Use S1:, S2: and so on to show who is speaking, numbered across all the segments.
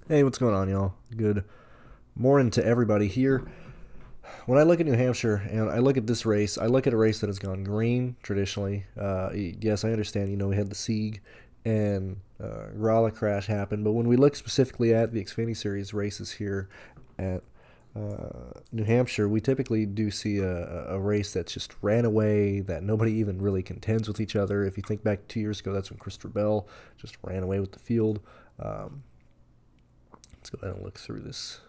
S1: Hey, what's going on, y'all? Good morning to everybody here. When I look at New Hampshire and I look at this race, I look at a race that has gone green traditionally. Yes, I understand, we had the Sieg and Raleigh crash happen, but when we look specifically at the Xfinity Series races here at New Hampshire, we typically do see a race that's just ran away, that nobody even really contends with each other. If you think back 2 years ago, that's when Christopher Bell just ran away with the field. Let's go ahead and look through this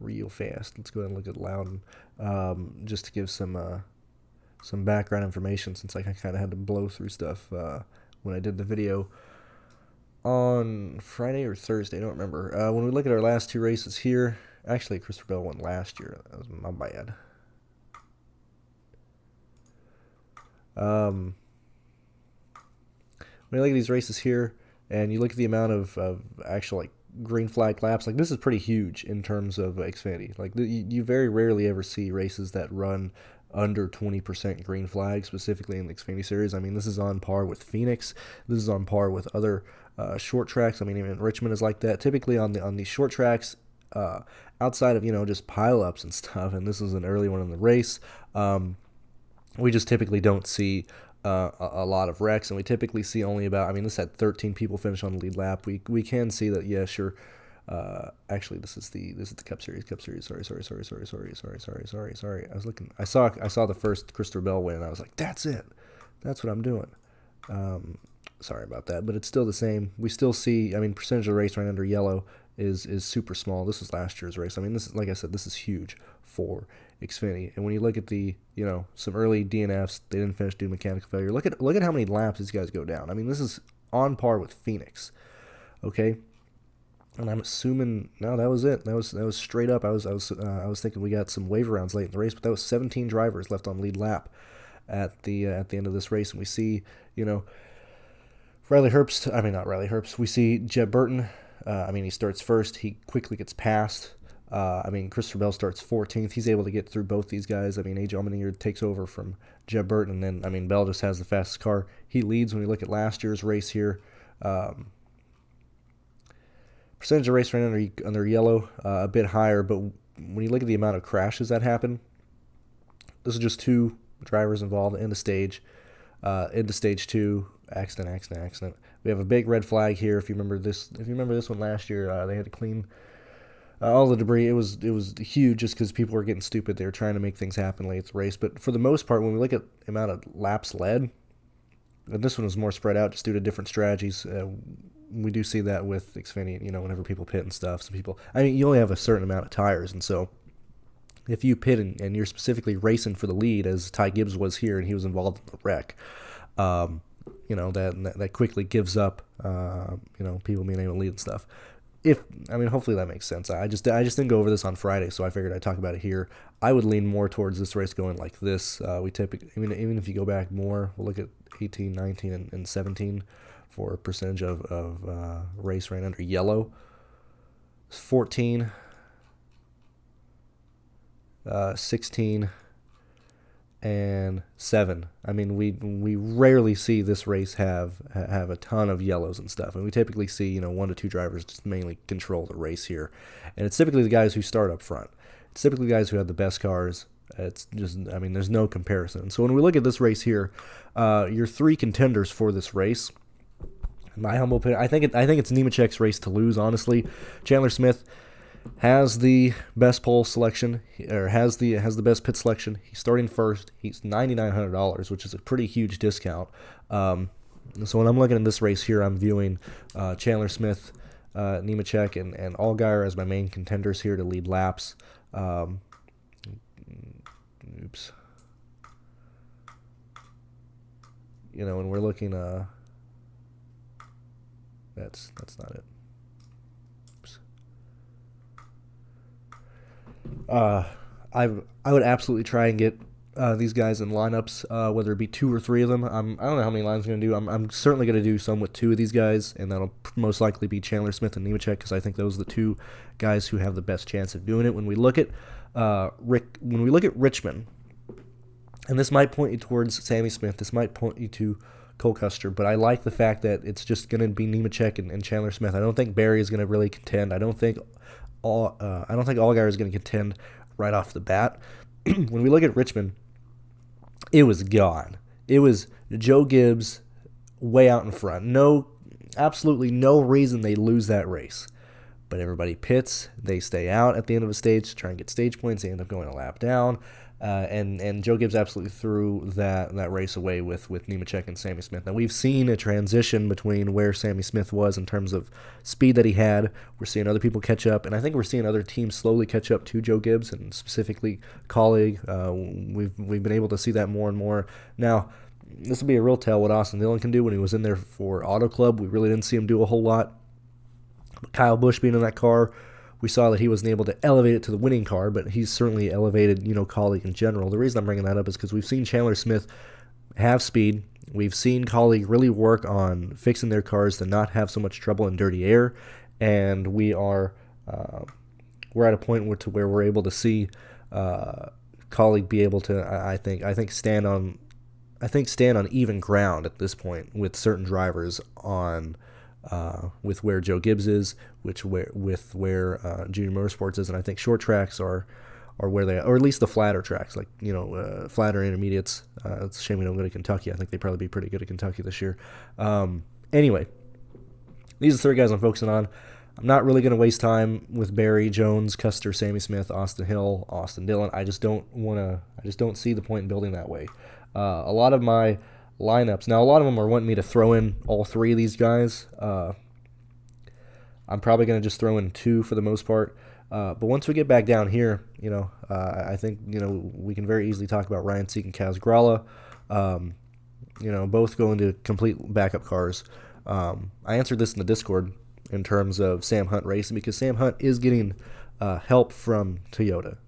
S1: real fast. Let's go ahead and look at Loudon, just to give some background information, since I kind of had to blow through stuff when I did the video on Friday or Thursday. I don't remember. When we look at our last two races here, actually Christopher Bell won last year. That was my bad. When you look at these races here, and you look at the amount of actual green flag laps, this is pretty huge in terms of Xfinity. You very rarely ever see races that run under 20% green flag, specifically in the Xfinity Series. This is on par with Phoenix. This is on par with other short tracks. Even Richmond is like that. Typically on these short tracks, outside of just pileups and stuff, and this is an early one in the race, we just typically don't see a lot of wrecks, and we typically see only about, this had 13 people finish on the lead lap. We can see that, yeah, sure. Actually, this is the Cup Series. Sorry. I saw the first Christopher Bell win, and I was like, that's it. That's what I'm doing. Sorry about that, but it's still the same. We still see, percentage of race right under yellow is super small. This was last year's race. This is, like I said, this is huge for Xfinity. And when you look at the, some early DNFs, they didn't finish due to mechanical failure. Look at how many laps these guys go down. This is on par with Phoenix. Okay. And I'm assuming no, that was it. That was straight up. I was thinking we got some waiver rounds late in the race, but that was 17 drivers left on lead lap at the end of this race, and we see, Riley Herbst. Not Riley Herbst. We see Jeb Burton. He starts first. He quickly gets passed. Christopher Bell starts 14th. He's able to get through both these guys. AJ Allmendinger takes over from Jeb Burton, and then, Bell just has the fastest car. He leads when we look at last year's race here. Percentage of race right under yellow, a bit higher, but when you look at the amount of crashes that happen, this is just two drivers involved into stage 2, accident. We have a big red flag here. If you remember this one last year, they had to clean all the debris. It was huge just because people were getting stupid. They were trying to make things happen late in the race. But for the most part, when we look at the amount of laps led, and this one was more spread out just due to different strategies. We do see that with Xfinity, whenever people pit and stuff. Some people, you only have a certain amount of tires, and so if you pit and you're specifically racing for the lead, as Ty Gibbs was here, and he was involved in the wreck, that quickly gives up, people being able to lead and stuff. Hopefully that makes sense. I just didn't go over this on Friday, so I figured I'd talk about it here. I would lean more towards this race going like this. We typically, even if you go back more, we'll look at 18, 19, and 17 for a percentage of race right under yellow. 14, 16, and 7. We rarely see this race have a ton of yellows and stuff, and we typically see 1 to 2 drivers just mainly control the race here, and it's typically the guys who start up front. It's typically the guys who have the best cars. It's just, there's no comparison. So when we look at this race here, your 3 contenders for this race, in my humble opinion, I think it's Nemechek's race to lose. Honestly, Chandler Smith has the best pole selection, or has the best pit selection. He's starting first. He's $9,900, which is a pretty huge discount. So when I'm looking at this race here, I'm viewing Chandler Smith, Nemechek, and Allgaier as my main contenders here to lead laps. Oops. And we're looking. That's not it. I would absolutely try and get these guys in lineups, whether it be 2 or 3 of them. I don't know how many lines I'm going to do. I'm certainly going to do some with 2 of these guys, and that'll most likely be Chandler Smith and Nemechek, because I think those are the 2 guys who have the best chance of doing it. When we look at Richmond, and this might point you towards Sammy Smith, this might point you to Cole Custer, but I like the fact that it's just going to be Nemechek and Chandler Smith. I don't think Barry is going to really contend. I don't think Allgaier is going to contend right off the bat. When we look at Richmond, it was gone. It was Joe Gibbs way out in front. Absolutely no reason they lose that race. But everybody pits. They stay out at the end of a stage to try and get stage points. They end up going a lap down. And Joe Gibbs absolutely threw that race away with Nemechek and Sammy Smith. Now, we've seen a transition between where Sammy Smith was in terms of speed that he had. We're seeing other people catch up, and I think we're seeing other teams slowly catch up to Joe Gibbs, and specifically Colleague. We've been able to see that more and more. Now, this will be a real tell what Austin Dillon can do when he was in there for Auto Club. We really didn't see him do a whole lot. But Kyle Busch being in that car, we saw that he wasn't able to elevate it to the winning car, but he's certainly elevated, Colleague in general. The reason I'm bringing that up is because we've seen Chandler Smith have speed. We've seen Colleague really work on fixing their cars to not have so much trouble in dirty air, and we're at a point where we're able to see Colleague be able to, I think stand on even ground at this point with certain drivers on. With where Joe Gibbs is, with where Junior Motorsports is, and I think short tracks are where they are, or at least the flatter tracks, like flatter intermediates. It's a shame we don't go to Kentucky. I think they'd probably be pretty good at Kentucky this year. Anyway, these are the three guys I'm focusing on. I'm not really going to waste time with Barry, Jones, Custer, Sammy Smith, Austin Hill, Austin Dillon. I just don't see the point in building that way. A lot of my lineups. Now, a lot of them are wanting me to throw in all three of these guys. I'm probably going to just throw in two for the most part. But once we get back down here, I think, we can very easily talk about Ryan Sieg and Kaz Gralla. Both go into complete backup cars. I answered this in the Discord in terms of Sam Hunt racing because Sam Hunt is getting help from Toyota.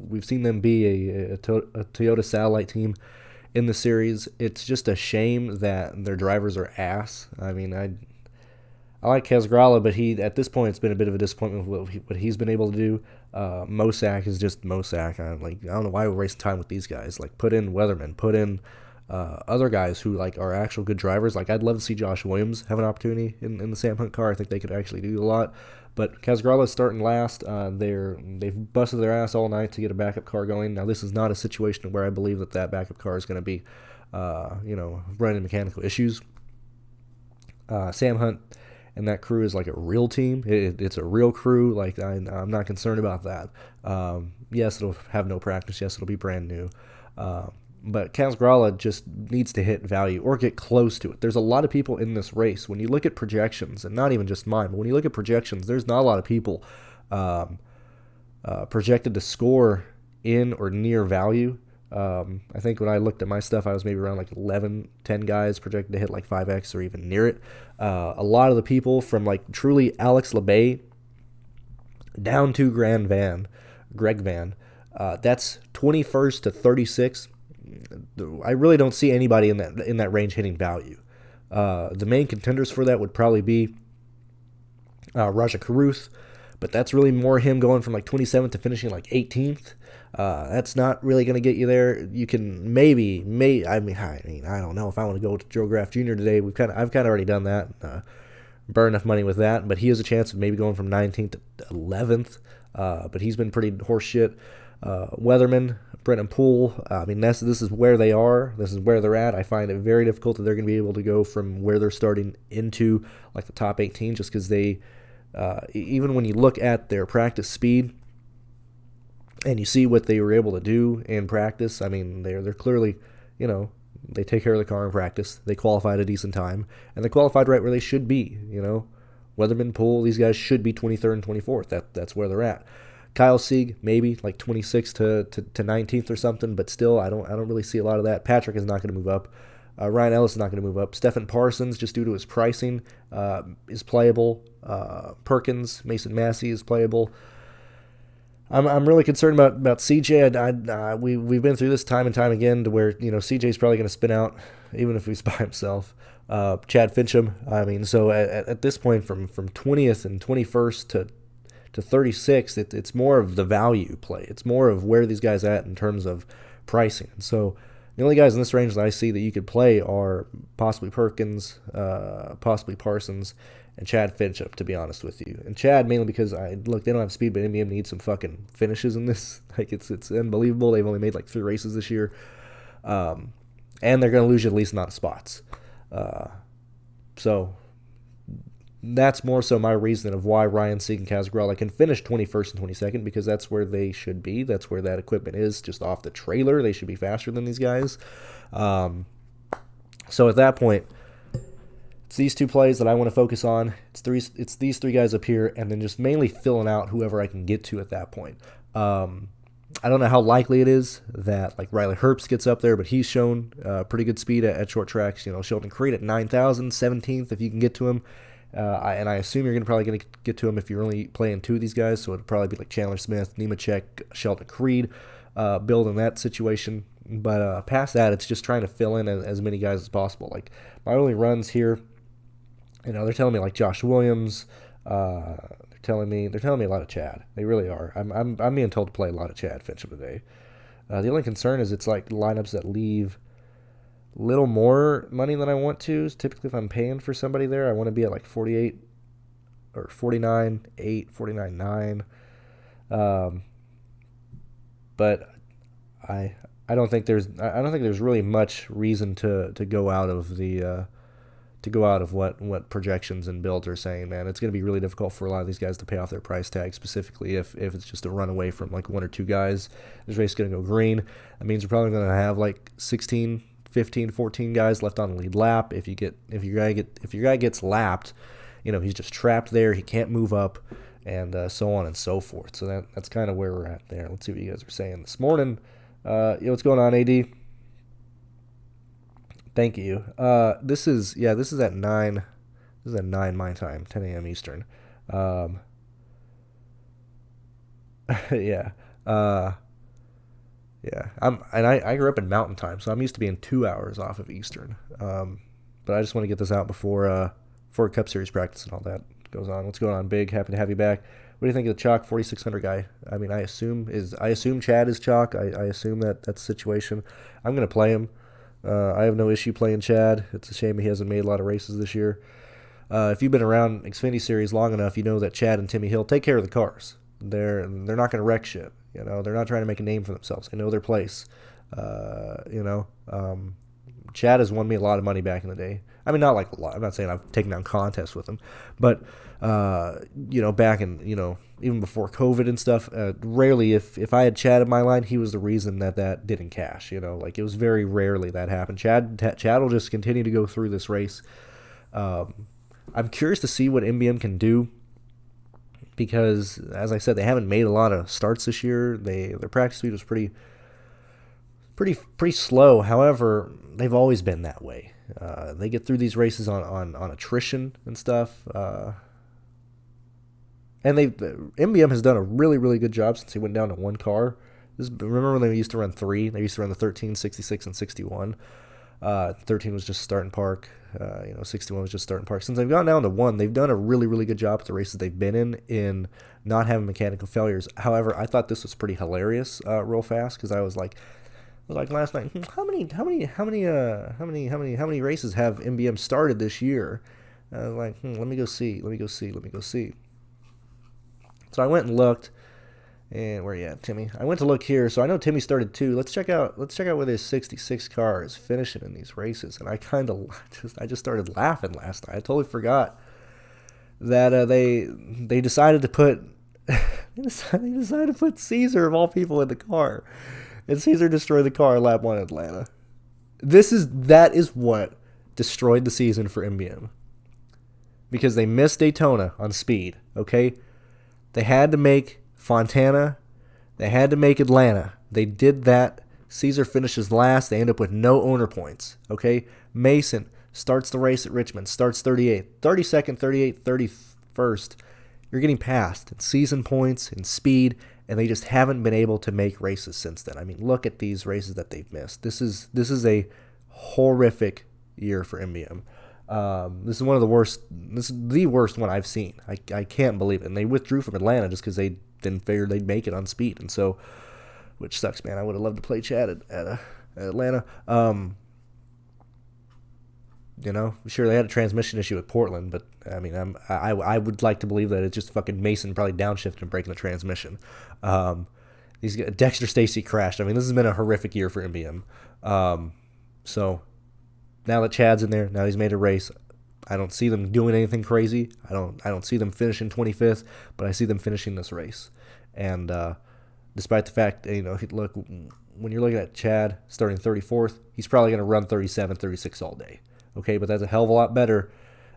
S1: We've seen them be a Toyota satellite team in the series. It's just a shame that their drivers are ass. I mean, I like Kaz Gralla, but at this point it's been a bit of a disappointment with what he's been able to do. Mosak is just Mosak. I don't know why we're wasting time with these guys. Like, put in Weatherman, put in other guys who are actual good drivers. Like, I'd love to see Josh Williams have an opportunity in the Sam Hunt car. I think they could actually do a lot. But Kaz Gralla is starting last. They've busted their ass all night to get a backup car going. Now, this is not a situation where I believe that backup car is going to be, running mechanical issues. Sam Hunt and that crew is like a real team. It's a real crew. Like, I'm not concerned about that. Yes, it'll have no practice. Yes, it'll be brand new. But Kaz Gralla just needs to hit value or get close to it. There's a lot of people in this race. When you look at projections, and not even just mine, but when you look at projections, there's not a lot of people projected to score in or near value. I think when I looked at my stuff, I was maybe around 11, 10 guys projected to hit 5X or even near it. A lot of the people from truly Alex LeBay down to Greg Van, that's 21st to 36. I really don't see anybody in that range hitting value. The main contenders for that would probably be Raja Caruth, but that's really more him going from 27th to finishing 18th. That's not really going to get you there. You can maybe I don't know if I want to go to Joe Graff Jr. today. I've kind of already done that. Burn enough money with that, but he has a chance of maybe going from 19th to 11th. But he's been pretty horseshit. Weatherman, Brennan Poole, this is where they are. This is where they're at. I find it very difficult that they're going to be able to go from where they're starting into the top 18, just because they, even when you look at their practice speed and you see what they were able to do in practice, they're clearly, they take care of the car in practice. They qualified a decent time, and they qualified right where they should be. Weatherman, Poole, these guys should be 23rd and 24th. That's where they're at. Kyle Sieg, maybe 26th to 19th or something, but still, I don't really see a lot of that. Patrick is not going to move up. Ryan Ellis is not going to move up. Stephen Parsons, just due to his pricing, is playable. Perkins, Mason Massey is playable. I'm really concerned about CJ. We've been through this time and time again to where CJ is probably going to spin out even if he's by himself. Chad Fincham. So at this point, from 20th and 21st to 36th, it's more of the value play. It's more of where these guys at in terms of pricing. And so The only guys in this range that I see that you could play are possibly Perkins, possibly Parsons, and Chad Fincham, to be honest with you. And Chad mainly because they don't have speed, but NBM needs some fucking finishes in this. Like it's unbelievable. They've only made like 3 races this year, and they're going to lose you at least amount of spots. So that's more so my reason of why Ryan Sieg and Kaz Grala can finish 21st and 22nd, because that's where they should be. That's where that equipment is, just off the trailer. They should be faster than these guys. So at that point, it's these 2 plays that I want to focus on. It's these 3 guys up here, and then just mainly filling out whoever I can get to at that point. I don't know how likely it is that like Riley Herbst gets up there, but he's shown pretty good speed at short tracks. You know, Sheldon Creed at 9,000, 17th if you can get to him. And I assume you're probably going to get to him if you're only playing 2 of these guys, so it'd probably be like Chandler Smith, Nemechek, Sheldon Creed, building that situation. But past that, it's just trying to fill in as many guys as possible. Like my only runs here, you know, they're telling me like Josh Williams. They're telling me a lot of Chad. They really are. I'm being told to play a lot of Chad Fincham today. The only concern is it's like lineups that leave little more money than I want to. Typically, if I'm paying for somebody there, I want to be at like 48 or 49.8, 49.9. But I don't think there's really much reason to go out of what projections and builds are saying, man. It's going to be really difficult for a lot of these guys to pay off their price tag, specifically if it's just a run away from like 1 or 2 guys. This race is going to go green. That means we're probably going to have like 16, 15, 14 guys left on the lead lap. If your guy gets lapped, you know, he's just trapped there. He can't move up, and so on and so forth. So that's kind of where we're at there. Let's see what you guys are saying this morning. What's going on, AD? Thank you. This is at 9. This is at 9 my time, 10 a.m. Eastern. Yeah. Yeah. I grew up in Mountain Time, so I'm used to being 2 hours off of Eastern. But I just want to get this out before Cup Series practice and all that goes on. What's going on, Big? Happy to have you back. What do you think of the Chalk 4600 guy? I mean, I assume Chad is Chalk. I assume that's the situation. I'm going to play him. I have no issue playing Chad. It's a shame he hasn't made a lot of races this year. If you've been around Xfinity Series long enough, you know that Chad and Timmy Hill take care of the cars. They're not going to wreck shit. You know, they're not trying to make a name for themselves. They know their place. Chad has won me a lot of money back in the day. I mean, not like a lot. I'm not saying I've taken down contests with him, but back in even before COVID and stuff, rarely if I had Chad in my line, he was the reason that didn't cash. You know, like it was very rarely that happened. Chad will just continue to go through this race. I'm curious to see what MBM can do, because as I said, they haven't made a lot of starts this year. Their practice speed was pretty slow. However, they've always been that way. They get through these races on attrition and stuff. And MBM has done a really, really good job since he went down to 1 car. Remember when they used to run 3? They used to run the 13, 66, and 61. 13 was just starting park. 61 was just starting park. Since they've gone down to 1, they've done a really, really good job at the races they've been in not having mechanical failures. However, I thought this was pretty hilarious real fast, because I was like last night, how many races have MBM started this year? I was like, let me go see. So I went and looked, and where you at, Timmy? I went to look here, so I know Timmy started 2. Let's check out where this 66 car is finishing in these races. And I just started laughing last night. I totally forgot that they decided to put Caesar of all people in the car. And Caesar destroyed the car in lap 1 in Atlanta. That is what destroyed the season for MBM. Because they missed Daytona on speed, okay? They had to make Fontana. They had to make Atlanta. They did that. Caesar finishes last. They end up with no owner points, okay? Mason starts the race at Richmond, starts 38th, 32nd, 38th, 31st. You're getting passed in season points and speed, and they just haven't been able to make races since then. I mean, look at these races that they've missed. This is a horrific year for MBM. This is one of the worst. This is the worst one I've seen. I can't believe it. And they withdrew from Atlanta just because they didn't figure they'd make it on speed, and so, which sucks, man. I would have loved to play Chad at Atlanta. Sure, they had a transmission issue at Portland, but I mean, I would like to believe that it's just fucking Mason probably downshifting and breaking the transmission. Dexter Stacy crashed. I mean, this has been a horrific year for MBM. So now that Chad's in there, now he's made a race. I don't see them doing anything crazy. I don't see them finishing 25th, but I see them finishing this race. And despite the fact that, look, when you're looking at Chad starting 34th, he's probably going to run 37, 36 all day. Okay, but that's a hell of a lot better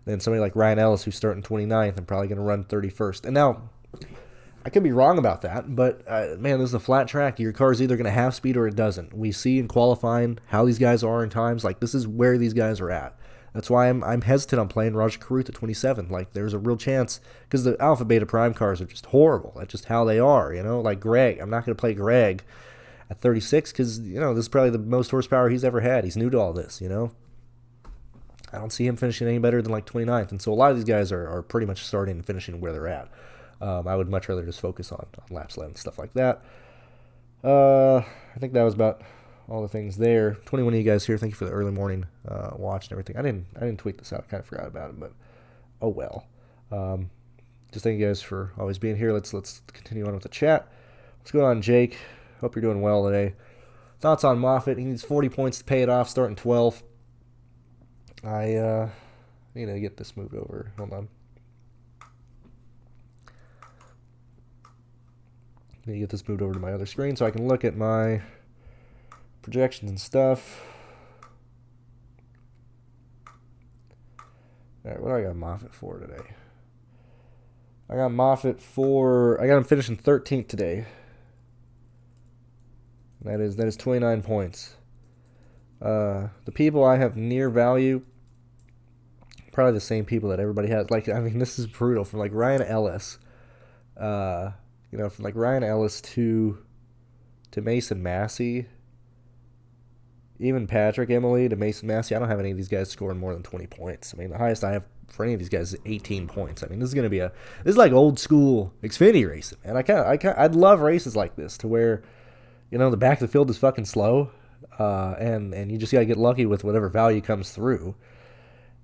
S1: than somebody like Ryan Ellis who's starting 29th and probably going to run 31st. And now, I could be wrong about that, but man, this is a flat track. Your car's either going to have speed or it doesn't. We see in qualifying how these guys are in times. Like, this is where these guys are at. That's why I'm hesitant on playing Roger Caruth at 27. Like, there's a real chance, because the Alpha Beta Prime cars are just horrible. That's just how they are, Like Greg. I'm not going to play Greg at 36 because, this is probably the most horsepower he's ever had. He's new to all this, I don't see him finishing any better than like 29th. And so a lot of these guys are pretty much starting and finishing where they're at. I would much rather just focus on laps led and stuff like that. I think that was about all the things there. 21 of you guys here, thank you for the early morning watch and everything. I didn't tweet this out. I kind of forgot about it, but oh well. Just thank you guys for always being here. Let's continue on with the chat. What's going on, Jake? Hope you're doing well today. Thoughts on Moffitt? He needs 40 points to pay it off, starting 12th. I need to get this moved over. Hold on. Need to get this moved over to my other screen so I can look at my projections and stuff. All right, what do I got Moffitt for today? I got him finishing 13th today. That is 29 points. The people I have near value, probably the same people that everybody has. Like, I mean, this is brutal. From like Ryan Ellis, from like Ryan Ellis to Mason Massey, even Patrick Emily to Mason Massey. I don't have any of these guys scoring more than 20 points. I mean, the highest I have for any of these guys is 18 points. I mean, this is like old school Xfinity racing, man. I'd love races like this to where, the back of the field is fucking slow. And you just gotta get lucky with whatever value comes through.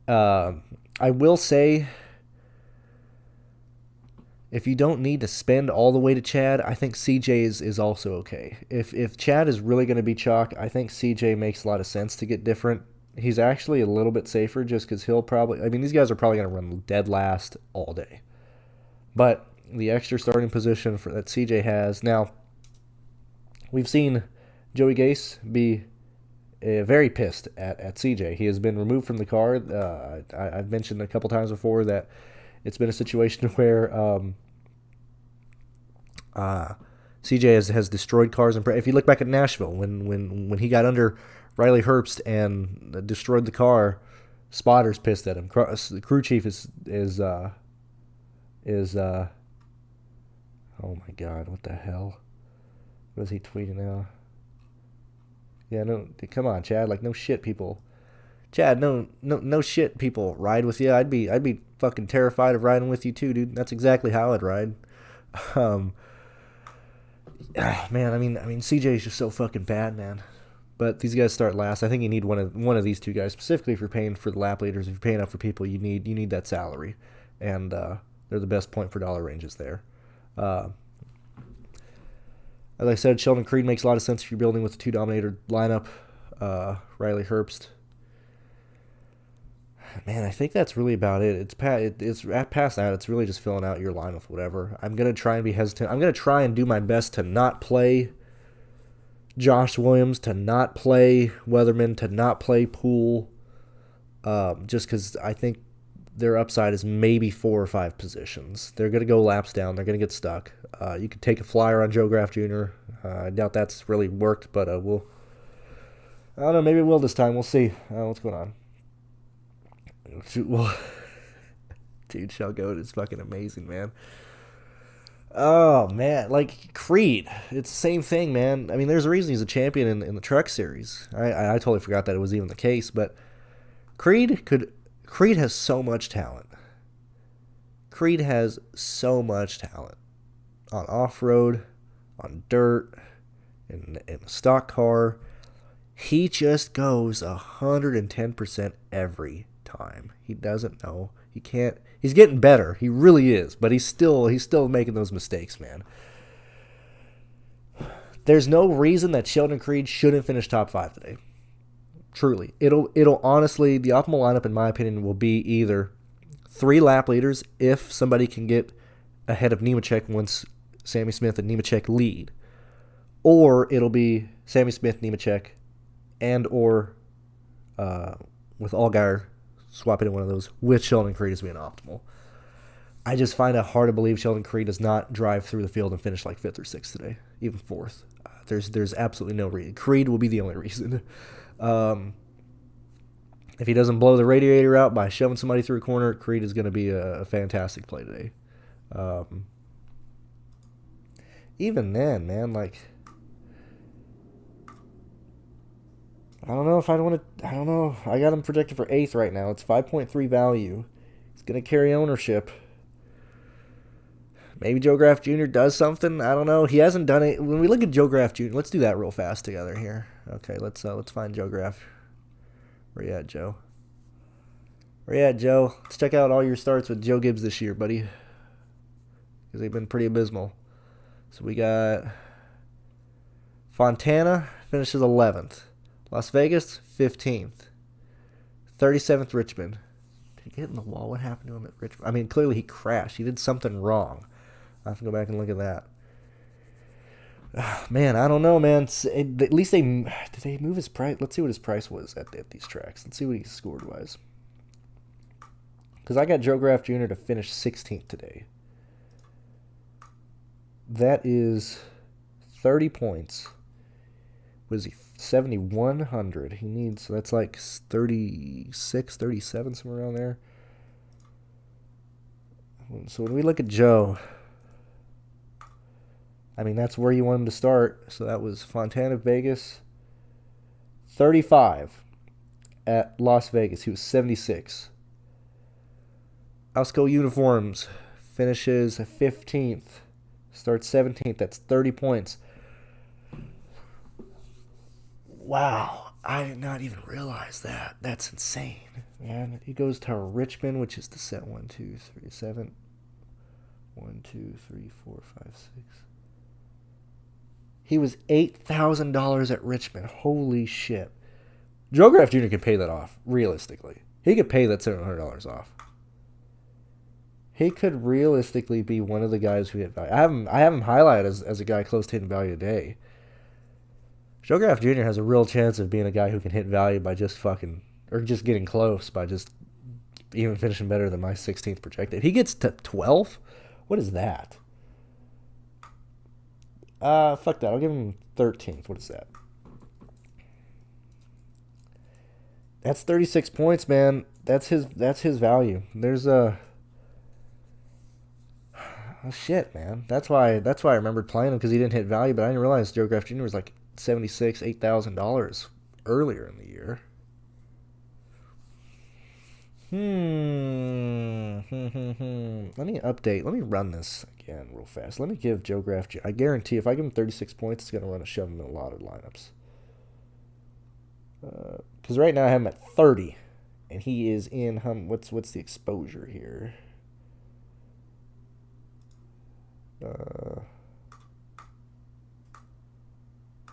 S1: I will say, if you don't need to spend all the way to Chad, I think CJ is also okay. If Chad is really going to be chalk, I think CJ makes a lot of sense to get different. He's actually a little bit safer just because these guys are probably going to run dead last all day. But the extra starting position that CJ has, now, we've seen Joey Gase be very pissed at CJ. He has been removed from the car. I've mentioned a couple times before that it's been a situation where CJ has destroyed cars. If you look back at Nashville, when he got under Riley Herbst and destroyed the car, Spotter's pissed at him. The crew chief is oh my God, what the hell? What is he tweeting now? Yeah, no, come on, Chad. Like, no shit, people. Chad, no shit, people ride with you. I'd be fucking terrified of riding with you too, dude. That's exactly how I'd ride. Man, I mean, CJ is just so fucking bad, man. But these guys start last. I think you need one of these two guys, specifically if you're paying for the lap leaders. If you're paying up for people, you need that salary, and they're the best point per dollar ranges there. As I said, Sheldon Creed makes a lot of sense if you're building with a two dominator lineup. Riley Herbst. Man, I think that's really about it. It's past that. It's really just filling out your line with whatever. I'm gonna try and be hesitant. I'm gonna try and do my best to not play Josh Williams, to not play Weatherman, to not play Poole, just because I think their upside is maybe 4 or 5 positions. They're going to go laps down. They're going to get stuck. You could take a flyer on Joe Graff Jr. I doubt that's really worked, but I don't know. Maybe it will this time. We'll see. What's going on? Dude, Shell Goat is fucking amazing, man. Oh, man. Like, Creed. It's the same thing, man. I mean, there's a reason he's a champion in the Truck Series. I totally forgot that it was even the case, but Creed has so much talent. Creed has so much talent on off-road, on dirt, in a stock car. He just goes 110% every time. He doesn't know. He can't. He's getting better. He really is, but he's still making those mistakes, man. There's no reason that Sheldon Creed shouldn't finish top 5 today. Truly. It'll honestly, the optimal lineup in my opinion will be either 3 lap leaders if somebody can get ahead of Nemechek once Sammy Smith and Nemechek lead. Or it'll be Sammy Smith, Nemechek, and or with Allgaier swapping in one of those with Sheldon Creed as being optimal. I just find it hard to believe Sheldon Creed does not drive through the field and finish like 5th or 6th today, even 4th. There's absolutely no reason. Creed will be the only reason. If he doesn't blow the radiator out by shoving somebody through a corner, Creed is going to be a fantastic play today. Even then, man, like, I don't know if I want to. I don't know. I got him projected for 8th right now. It's 5.3 value. He's going to carry ownership. Maybe Joe Graff Jr. does something. I don't know. He hasn't done it. When we look at Joe Graff Jr., let's do that real fast together here. Okay, let's find Joe Graff. Where you at, Joe? Where you at, Joe? Let's check out all your starts with Joe Gibbs this year, buddy. Because they've been pretty abysmal. So we got Fontana finishes 11th. Las Vegas, 15th. 37th, Richmond. Did he get in the wall? What happened to him at Richmond? I mean, clearly he crashed. He did something wrong. I have to go back and look at that. Man, I don't know, man. At least did they move his price? Let's see what his price was at these tracks. Let's see what he scored wise. Because I got Joe Graff Jr. to finish 16th today. That is 30 points. What is he? 7,100. He needs, so that's like 36, 37, somewhere around there. So when we look at Joe, I mean, that's where you want him to start. So that was Fontana, Vegas, 35 at Las Vegas. He was 76. Ausco Uniforms finishes 15th, starts 17th. That's 30 points. Wow, I did not even realize that. That's insane, man. He goes to Richmond, which is the set 1, 2, 3, 7. 1, 2, 3, 4, 5, 6. He was $8,000 at Richmond. Holy shit. Joe Graff Jr. could pay that off, realistically. He could pay that $700 off. He could realistically be one of the guys who hit value. I have him highlighted as a guy close to hitting value today. Joe Graff Jr. has a real chance of being a guy who can hit value by just just getting close by just even finishing better than my 16th projected. If he gets to 12, what is that? Fuck that. I'll give him 13th. What is that? That's 36 points, man. That's his value. There's a oh shit, man. That's why I remembered playing him, because he didn't hit value, but I didn't realize Joe Graff Jr. was like $8,000 earlier in the year. Let me update. Let me run this again real fast. Let me give Joe Graff Jr. I guarantee if I give him 36 points, it's going to shove him in a lot of lineups. Because right now I have him at 30, and he is in what's the exposure here? Let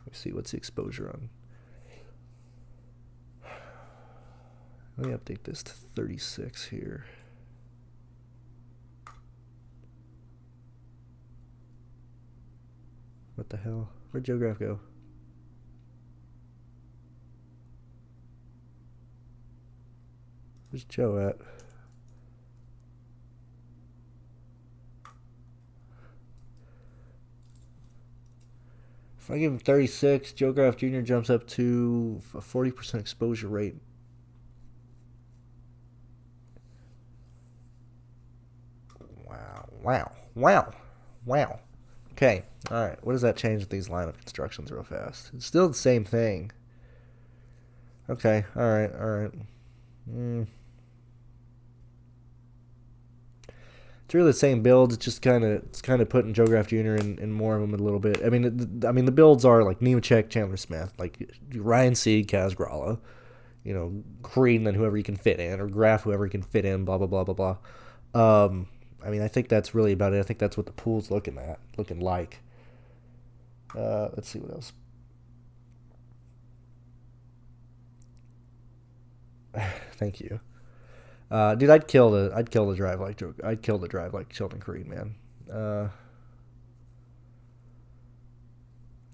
S1: me see, what's the exposure on? Let me update this to 36 here. What the hell? Where'd Joe Graff go? Where's Joe at? If I give him 36, Joe Graff Jr. jumps up to a 40% exposure rate. Wow. Okay, all right. What does that change with these lineup constructions real fast? It's still the same thing. Okay, all right. it's really the same builds. It's kind of putting Joe Graf Jr. in more of them a little bit. I mean, the builds are like Nemechek, Chandler Smith, like Ryan Sieg, Kaz Grala, Creed, and then whoever you can fit in, or Graf, whoever you can fit in, blah blah blah blah blah. I mean, I think that's really about it. I think that's what the pool's looking like. Let's see what else. Thank you, dude. I'd kill the drive like Sheldon Creed, man.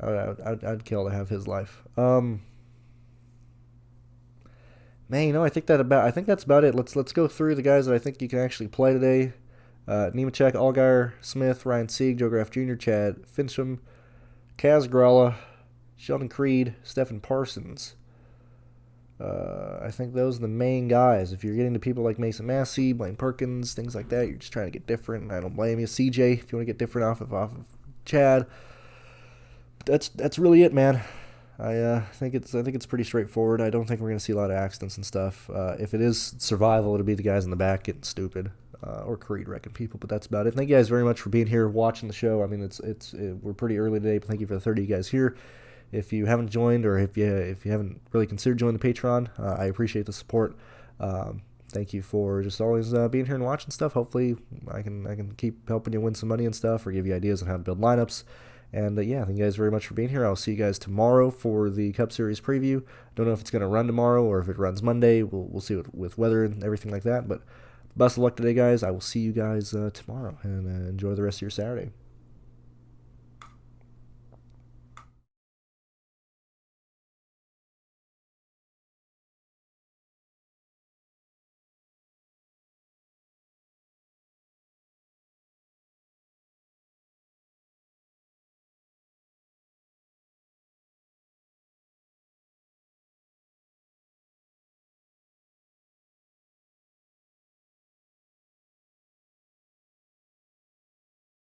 S1: I'd kill to have his life. Man, I think that's about it. Let's go through the guys that I think you can actually play today. Nemechek, Allgaier, Smith, Ryan Sieg, Joe Graf Jr., Chad Fincham, Kaz Grala, Sheldon Creed, Stephen Parsons. I think those are the main guys. If you're getting to people like Mason Massey, Blaine Perkins, things like that, you're just trying to get different. I don't blame you. CJ, if you want to get different off of Chad. That's really it, man. I think it's pretty straightforward. I don't think we're going to see a lot of accidents and stuff. If it is survival, it'll be the guys in the back getting stupid, or Creed wrecking people. But that's about it. Thank you guys very much for being here, watching the show. I mean, we're pretty early today, but thank you for the 30 of you guys here. If you haven't joined, or if you haven't really considered joining the Patreon, I appreciate the support. Thank you for just always being here and watching stuff. Hopefully, I can keep helping you win some money and stuff, or give you ideas on how to build lineups. And yeah, thank you guys very much for being here. I'll see you guys tomorrow for the Cup Series preview. Don't know if it's going to run tomorrow or if it runs Monday. We'll see with weather and everything like that. But best of luck today, guys. I will see you guys tomorrow, and enjoy the rest of your Saturday.